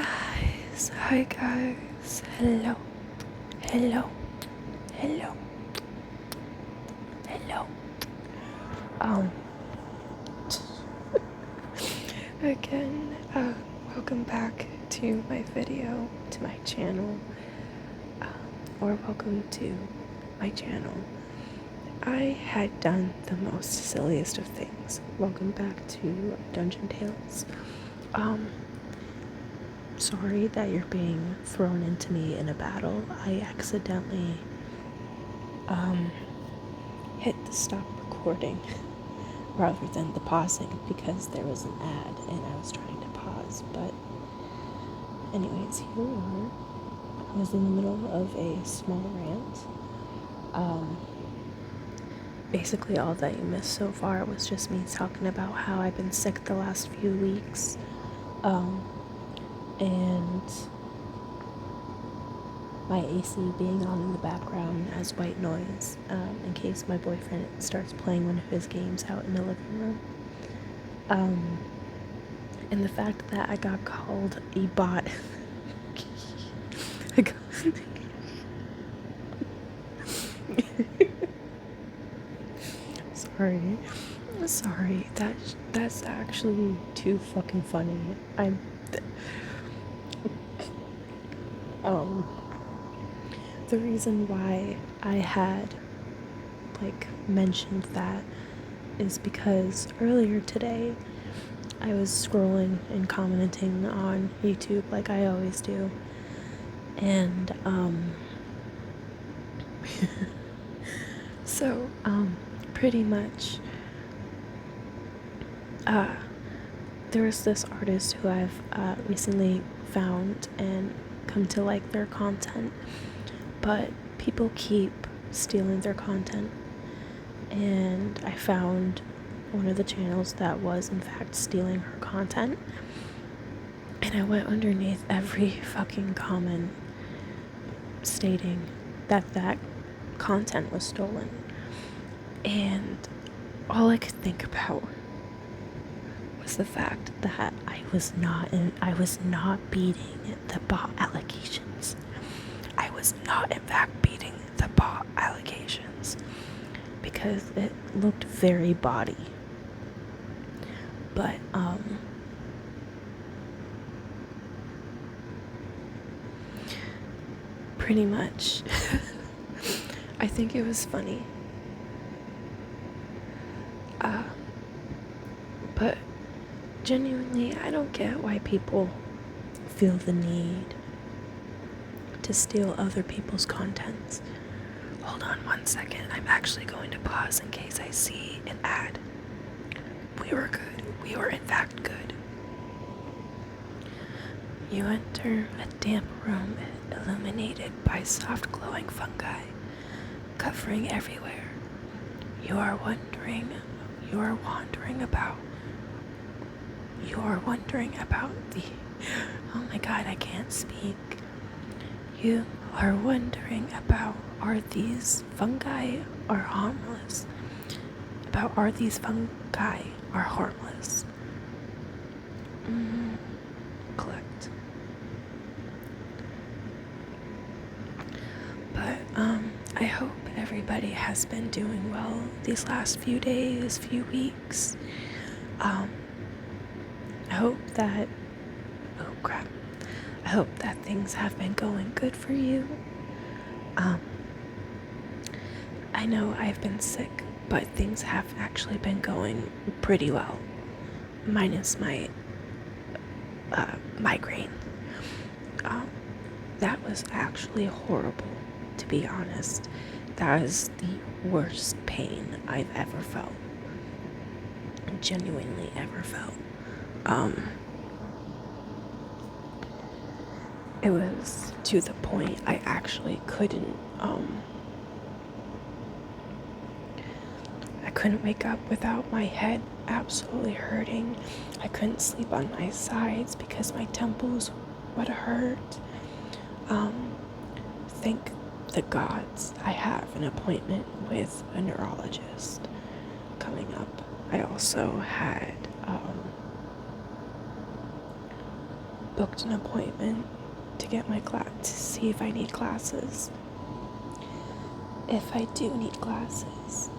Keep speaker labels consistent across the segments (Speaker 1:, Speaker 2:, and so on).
Speaker 1: Hi guys, hello, hello, hello, hello. Um, again, welcome back to my video, to my channel, or welcome to my channel. I had done the most silliest of things. Welcome back to Dungeon Tales. Sorry that you're being thrown into me in a battle. I accidentally hit the stop recording rather than the pausing because there was an ad and I was trying to pause. But anyways, here we are. I was in the middle of a small rant. Basically all that you missed so far was just me talking about how I've been sick the last few weeks. And my AC being on in the background as white noise, in case my boyfriend starts playing one of his games out in the living room. And the fact that I got called a bot. Sorry, that's actually too fucking funny. The reason why I had mentioned that is because earlier today I was scrolling and commenting on YouTube like I always do, and so pretty much there was this artist who I've recently found and come to like their content, but people keep stealing their content, and I found one of the channels that was in fact stealing her content, and I went underneath every fucking comment stating that that content was stolen, and all I could think about was the fact that I was not beating the bot allegations. I was not in fact beating the bot allegations because it looked very body. But pretty much I think it was funny. But genuinely, I don't get why people feel the need to steal other people's contents. Hold on 1 second. I'm actually going to pause in case I see an ad. We were good. We were in fact good. You enter a damp room illuminated by soft glowing fungi covering everywhere. You are wondering about the oh my god, I can't speak. You are wondering about are these fungi harmless? Collect. But I hope everybody has been doing well these last few days, few weeks. I hope that things have been going good for you. I know I've been sick, but things have actually been going pretty well, minus my migraine. That was actually horrible, to be honest. That is the worst pain I've ever felt. Genuinely ever felt. It was to the point I actually couldn't wake up without my head absolutely hurting. I couldn't sleep on my sides because my temples would hurt. Thank the gods I have an appointment with a neurologist coming up. I also had booked an appointment to get my class, to see if I need glasses. If I do need glasses.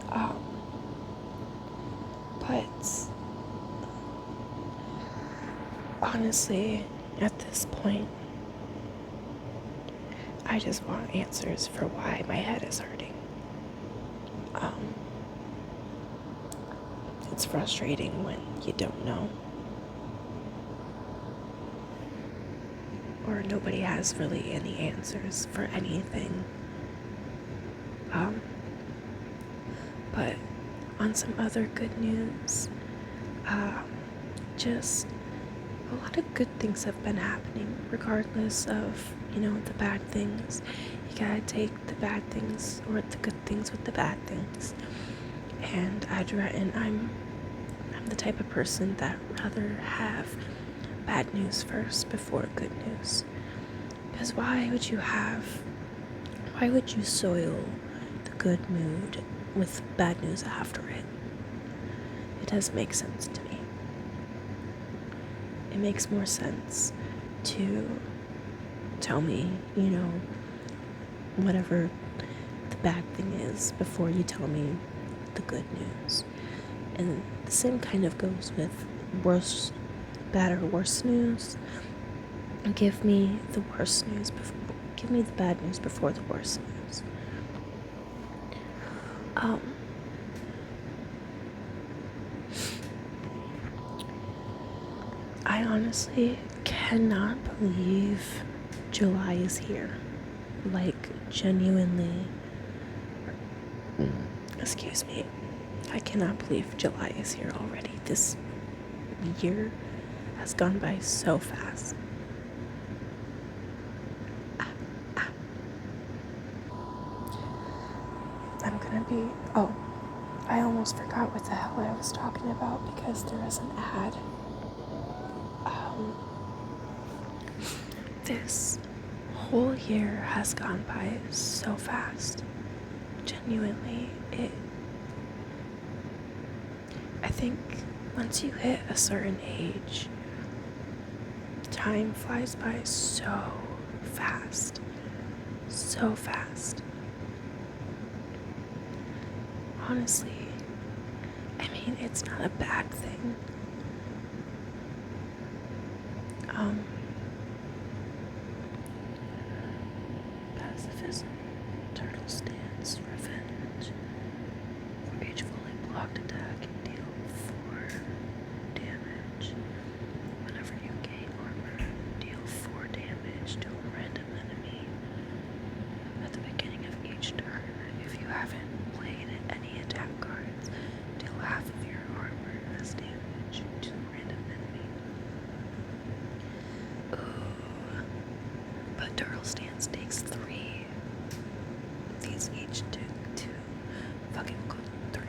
Speaker 1: But honestly, at this point, I just want answers for why my head is hurting. It's frustrating when you don't know. Or nobody has really any answers for anything. But on some other good news, just a lot of good things have been happening, regardless of, the bad things. You gotta take the bad things or the good things with the bad things. And I'm the type of person that rather have bad news first before good news. Because why would you soil the good mood with bad news after it? It doesn't make sense to me. It makes more sense to tell me, whatever the bad thing is before you tell me the good news. And the same kind of goes with bad or worse news. Give me the worst news give me the bad news before the worst news. I honestly cannot believe July is here. Like, genuinely. Excuse me. I cannot believe July is here already. This year has gone by so fast. I almost forgot what the hell I was talking about because there is an ad. This whole year has gone by so fast. Genuinely, I think once you hit a certain age, time flies by so fast. So fast. Honestly, it's not a bad thing. Pacifism, turtle stance, revenge. For each fully blocked attack, deal 4 damage. Whenever you gain armor, deal 4 damage to a random enemy. At the beginning of each turn, if you haven't played any attack cards, deal half of your armor as damage to a random enemy. Ooh. But turtle stance takes 3. These each took 2. Fucking good 3.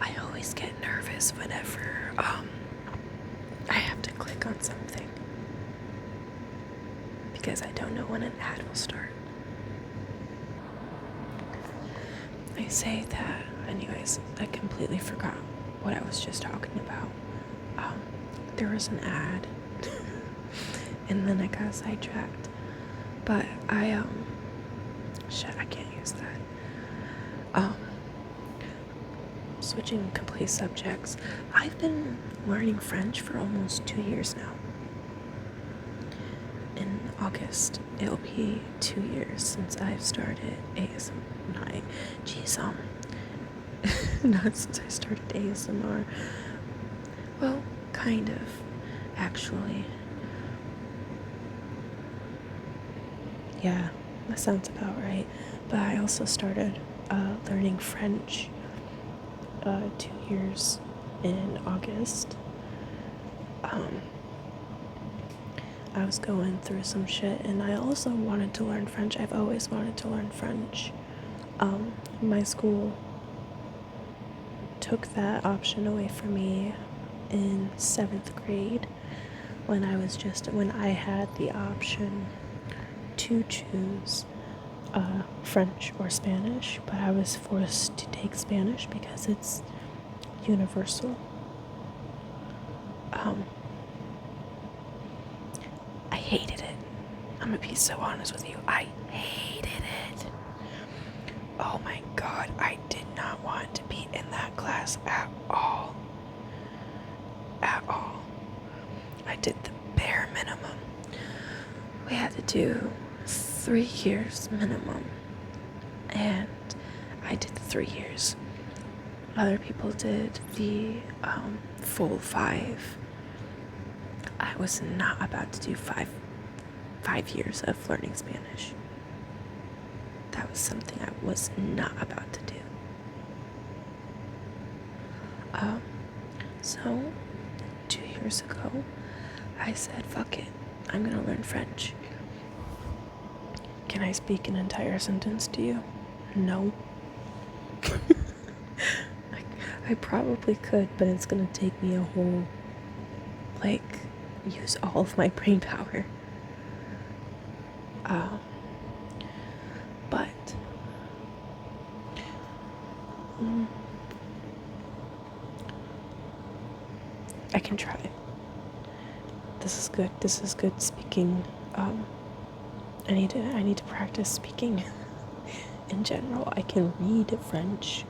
Speaker 1: I always get nervous whenever I have to click on something because I don't know when an ad will start. I say that, anyways, I completely forgot what I was just talking about. There was an ad, and then I got sidetracked. But I can't use that. Switching complete subjects. I've been learning French for almost 2 years now. In August, it'll be 2 years since I've started ASMR. Not since I started ASMR. Well, kind of, actually. Yeah, that sounds about right. But I also started learning French 2 years in August. I was going through some shit, and I also wanted to learn French. I've always wanted to learn French. My school took that option away from me in 7th grade when I had the option to choose French or Spanish, but I was forced to take Spanish because it's universal. I hated it. I'm gonna be so honest with you. I hated it. Oh my god, I did not want to be in that class at all. At all. I did the bare minimum. We had to do 3 years minimum. And I did the 3 years. Other people did the full 5. I was not about to do 5 years of learning Spanish. That was something I was not about to do. So 2 years ago, I said, fuck it, I'm gonna learn French. Can I speak an entire sentence to you? No. I probably could, but it's gonna take me a whole, use all of my brain power. But I can try. This is good. This is good speaking. I need to practice speaking. In general, I can read French.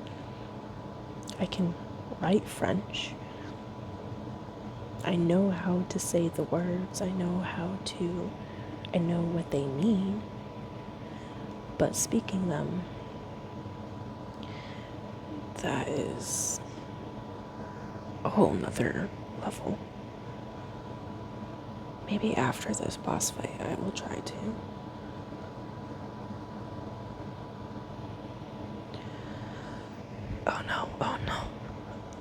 Speaker 1: I can write French. I know how to say the words. I know what they mean. But speaking them, that is a whole nother level. Maybe after this boss fight, I will try to. Oh no.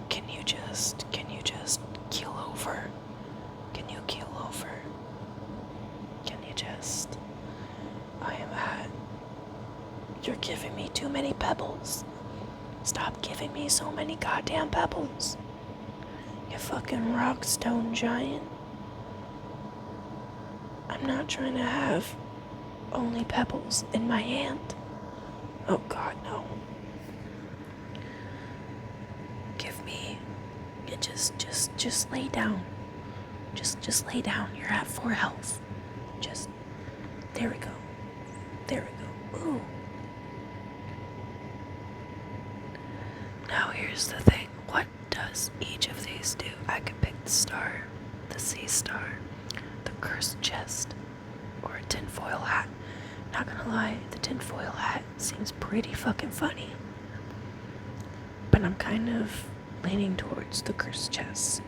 Speaker 1: Can you just keel over? Can you keel over? Can you just... You're giving me too many pebbles. Stop giving me so many goddamn pebbles. You fucking rock stone giant. I'm not trying to have only pebbles in my hand. Oh god, no. Give me... Just lay down. Just lay down. You're at 4 health. There we go. Ooh. Now here's the thing. What does each of these do? I could pick the star, the sea star, the cursed chest, or a tinfoil hat. Not gonna lie, the tinfoil hat seems pretty fucking funny. But I'm kind of leaning towards the cursed chest.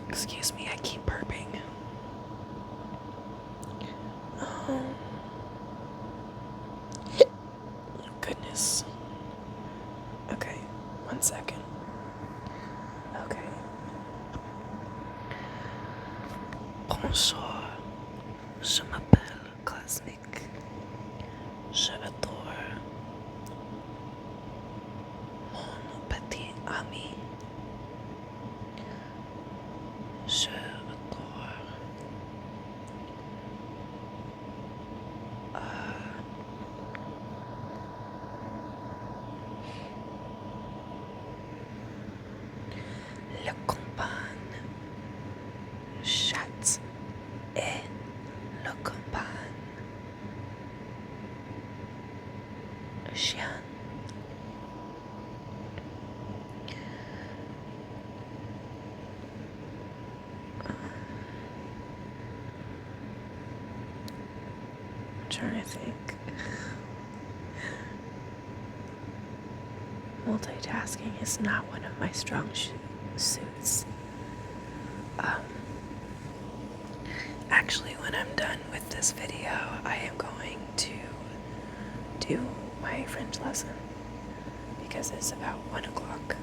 Speaker 1: Excuse me, I keep burping. Goodness. Okay, 1 second. Okay. Bonjour. Je m'appelle Cosmic. Je adore mon petit ami. Je adore le compagne, chat et le compagne, chien. I'm trying to think. Multitasking is not one of my strong suits. Actually, when I'm done with this video, I am going to do my French lesson because it's about 1 o'clock.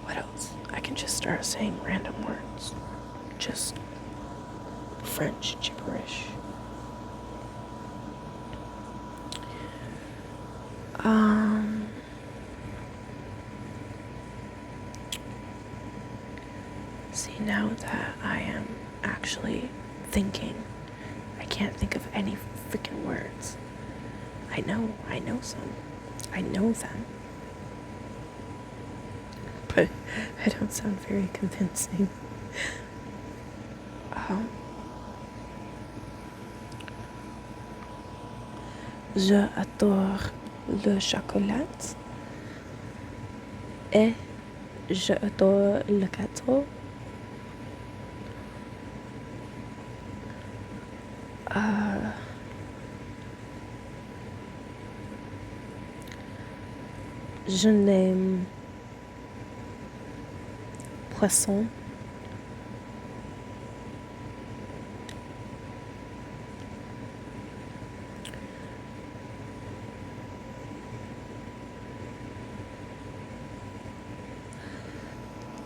Speaker 1: What else? I can just start saying random words. Just French gibberish. See, now that I am actually thinking, I can't think of any freaking words. I know some. I know them. But I don't sound very convincing. Je adore le chocolat et je adore le gâteau. Je n'aime poisson.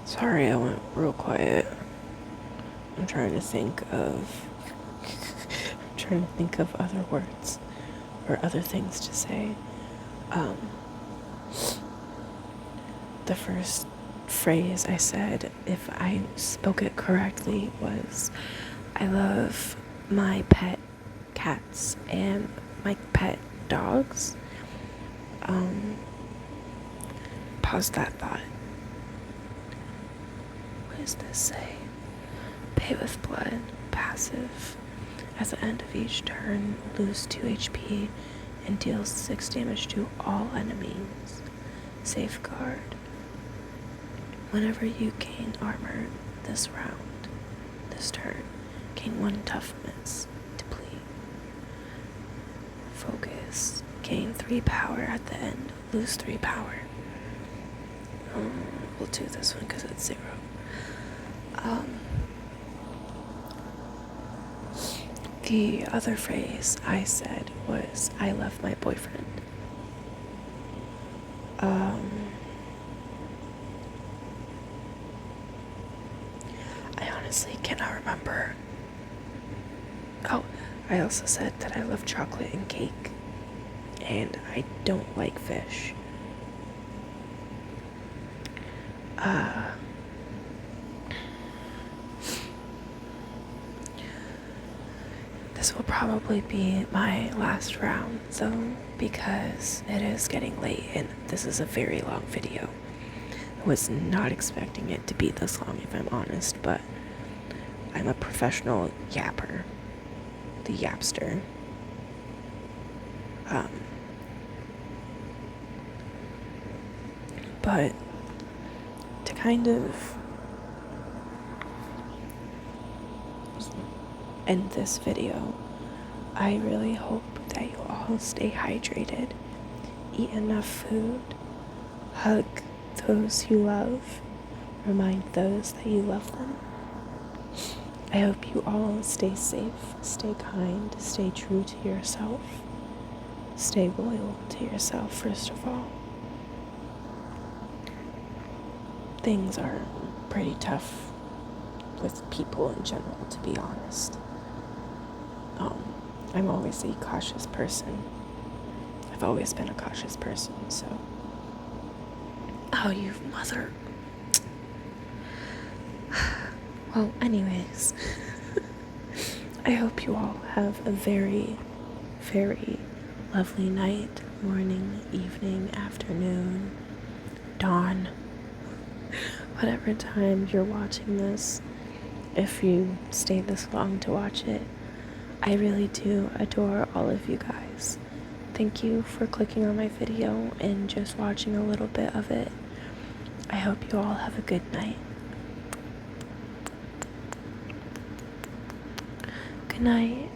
Speaker 1: Sorry, I went real quiet. I'm trying to think of other words or other things to say. The first phrase I said, if I spoke it correctly, was I love my pet cats and my pet dogs. Pause that thought. What does this say? Pay with blood, passive. At the end of each turn, lose 2 HP and deals 6 damage to all enemies. Safeguard. Whenever you gain armor this turn, gain 1 toughness, deplete. Focus. Gain 3 power at the end, lose 3 power. We'll do this one because it's 0. The other phrase I said was, I love my boyfriend. I honestly cannot remember. Oh, I also said that I love chocolate and cake, and I don't like fish. This will probably be my last round, though, because it is getting late and this is a very long video. I was not expecting it to be this long, if I'm honest, but I'm a professional yapper, the yapster. But to kind of end this video, I really hope that you all stay hydrated, eat enough food, hug those you love, remind those that you love them. I hope you all stay safe, stay kind, stay true to yourself, stay loyal to yourself first of all. Things are pretty tough with people in general, to be honest. I'm always a cautious person. I've always been a cautious person, so. Oh, you mother. Well, anyways, I hope you all have a very, very lovely night, morning, evening, afternoon, dawn, whatever time you're watching this. If you stayed this long to watch it, I really do adore all of you guys. Thank you for clicking on my video and just watching a little bit of it. I hope you all have a good night. Good night.